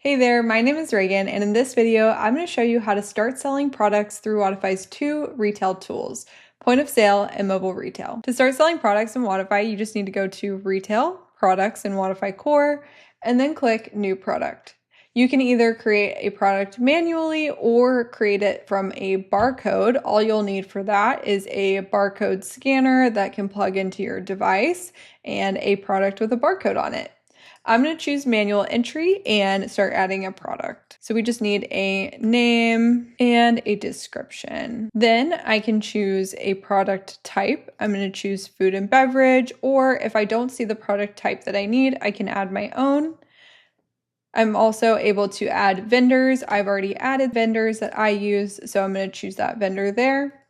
Hey there, my name is Reagan, and in this video, I'm going to show you how to start selling products through Wodify's two retail tools, point of sale and mobile retail. To start selling products in Wodify, you just need to go to Retail, Products in Wodify Core, and then click New Product. You can either create a product manually or create it from a barcode. All you'll need for that is a barcode scanner that can plug into your device and a product with a barcode on it. I'm going to choose manual entry and start adding a product. So we just need a name and a description. Then I can choose a product type. I'm going to choose food and beverage, or if I don't see the product type that I need, I can add my own. I'm also able to add vendors. I've already added vendors that I use, so I'm going to choose that vendor there.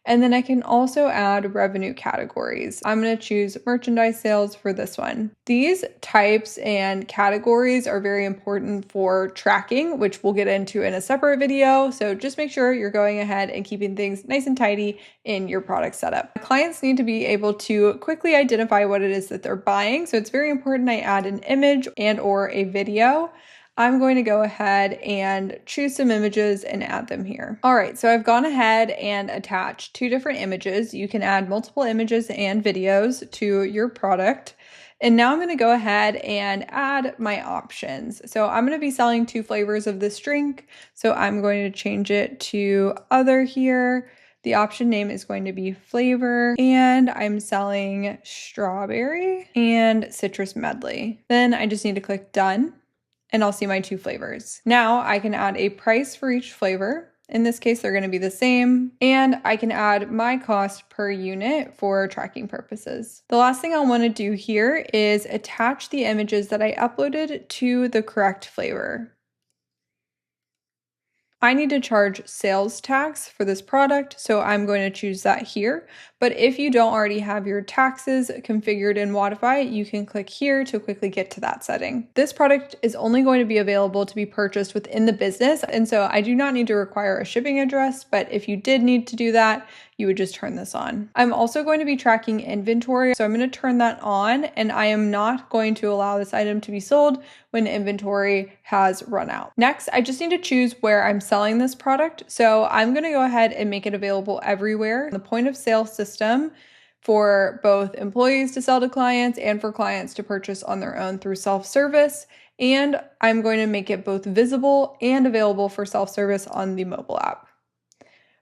And then I can also add revenue categories. I'm going to choose merchandise sales for this one. These types and categories are very important for tracking, which we'll get into in a separate video. So just make sure you're going ahead and keeping things nice and tidy in your product setup. Clients need to be able to quickly identify what it is that they're buying. So it's very important I add an image and or a video. I'm going to go ahead and choose some images and add them here. All right, so I've gone ahead and attached two different images. You can add multiple images and videos to your product. And now I'm going to go ahead and add my options. So I'm going to be selling two flavors of this drink. So I'm going to change it to other here. The option name is going to be flavor, and I'm selling strawberry and citrus medley. Then I just need to click done, and I'll see my two flavors. Now I can add a price for each flavor. In this case, they're going to be the same, and I can add my cost per unit for tracking purposes. The last thing I'll want to do here is attach the images that I uploaded to the correct flavor. I need to charge sales tax for this product, so I'm going to choose that here. But if you don't already have your taxes configured in Wodify, you can click here to quickly get to that setting. This product is only going to be available to be purchased within the business, and so I do not need to require a shipping address, but if you did need to do that, you would just turn this on. I'm also going to be tracking inventory, so I'm going to turn that on, and I am not going to allow this item to be sold when inventory has run out. Next, I just need to choose where I'm selling this product. So I'm going to go ahead and make it available everywhere. The point of sale system for both employees to sell to clients and for clients to purchase on their own through self-service. And I'm going to make it both visible and available for self-service on the mobile app.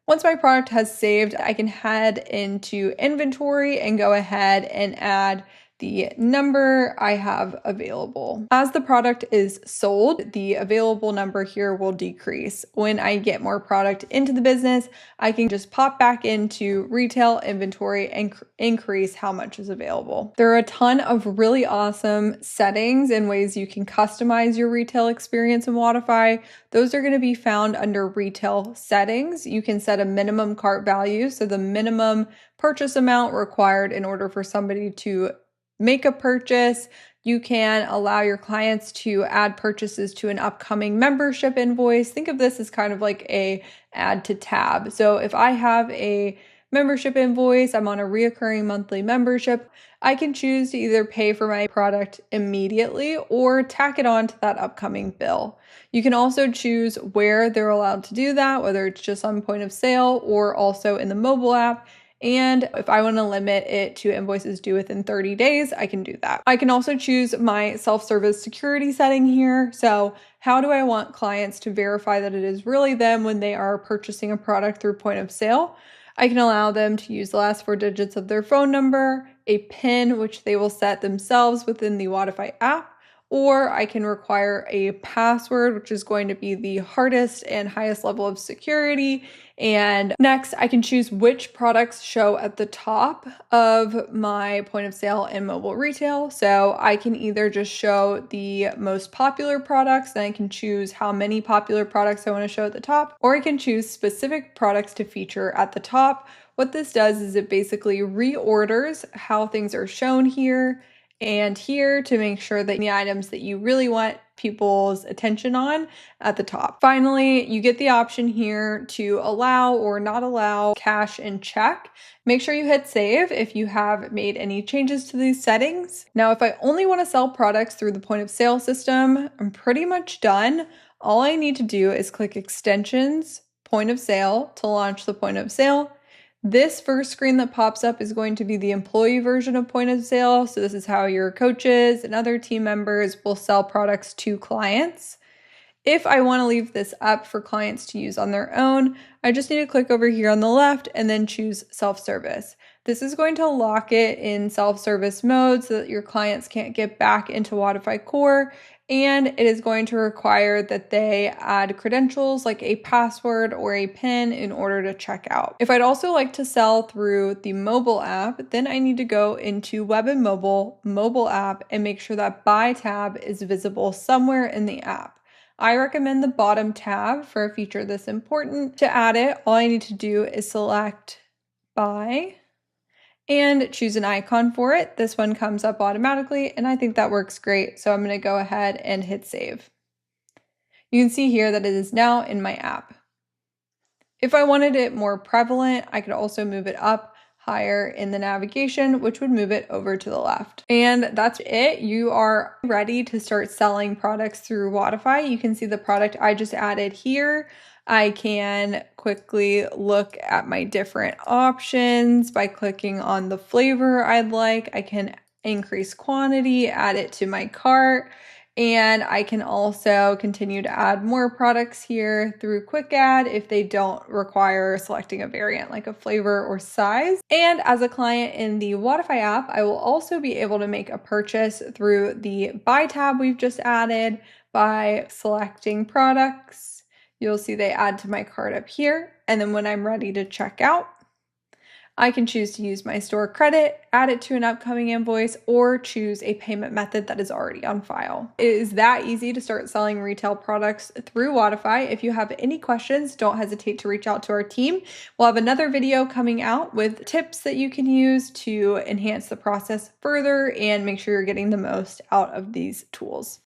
Once my product has saved, I can head into inventory and go ahead and add the number I have available. As the product is sold, the available number here will decrease. When I get more product into the business, I can just pop back into retail inventory and increase how much is available. There are a ton of really awesome settings and ways you can customize your retail experience in Wodify. Those are going to be found under retail settings. You can set a minimum cart value, so the minimum purchase amount required in order for somebody to make a purchase. You can allow your clients to add purchases to an upcoming membership invoice. Think of this as kind of like a add to tab. So if I have a membership invoice, I'm on a reoccurring monthly membership, I can choose to either pay for my product immediately or tack it on to that upcoming bill. You can also choose where they're allowed to do that, whether it's just on point of sale or also in the mobile app. And if I want to limit it to invoices due within 30 days, I can do that. I can also choose my self-service security setting here. So how do I want clients to verify that it is really them when they are purchasing a product through point of sale? I can allow them to use the last 4 digits of their phone number, a PIN, which they will set themselves within the Wodify app, or I can require a password, which is going to be the hardest and highest level of security. And next, I can choose which products show at the top of my point of sale and mobile retail. So I can either just show the most popular products, and I can choose how many popular products I want to show at the top, or I can choose specific products to feature at the top. What this does is it basically reorders how things are shown here, and here to make sure that the items that you really want people's attention on at the top. Finally, you get the option here to allow or not allow cash and check. Make sure you hit save if you have made any changes to these settings. Now, if I only want to sell products through the point of sale system, I'm pretty much done. All I need to do is click extensions, point of sale to launch the point of sale. This first screen that pops up is going to be the employee version of point of sale. So this is how your coaches and other team members will sell products to clients. If I want to leave this up for clients to use on their own, I just need to click over here on the left and then choose self-service. This is going to lock it in self-service mode so that your clients can't get back into Wodify Core, and it is going to require that they add credentials like a password or a PIN in order to check out. If I'd also like to sell through the mobile app, then I need to go into Web and Mobile app, and make sure that Buy tab is visible somewhere in the app. I recommend the bottom tab for a feature this important. To add it, all I need to do is select Buy and choose an icon for it. This one comes up automatically, and I think that works great. So I'm going to go ahead and hit save. You can see here that it is now in my app. If I wanted it more prevalent, I could also move it up higher in the navigation, which would move it over to the left. And that's it. You are ready to start selling products through Wodify. You can see the product I just added here. I can quickly look at my different options by clicking on the flavor I'd like. I can increase quantity, add it to my cart, and I can also continue to add more products here through Quick Add if they don't require selecting a variant like a flavor or size. And as a client in the Wodify app, I will also be able to make a purchase through the Buy tab we've just added by selecting products. You'll see they add to my cart up here. And then when I'm ready to check out, I can choose to use my store credit, add it to an upcoming invoice, or choose a payment method that is already on file. It is that easy to start selling retail products through Wodify. If you have any questions, don't hesitate to reach out to our team. We'll have another video coming out with tips that you can use to enhance the process further and make sure you're getting the most out of these tools.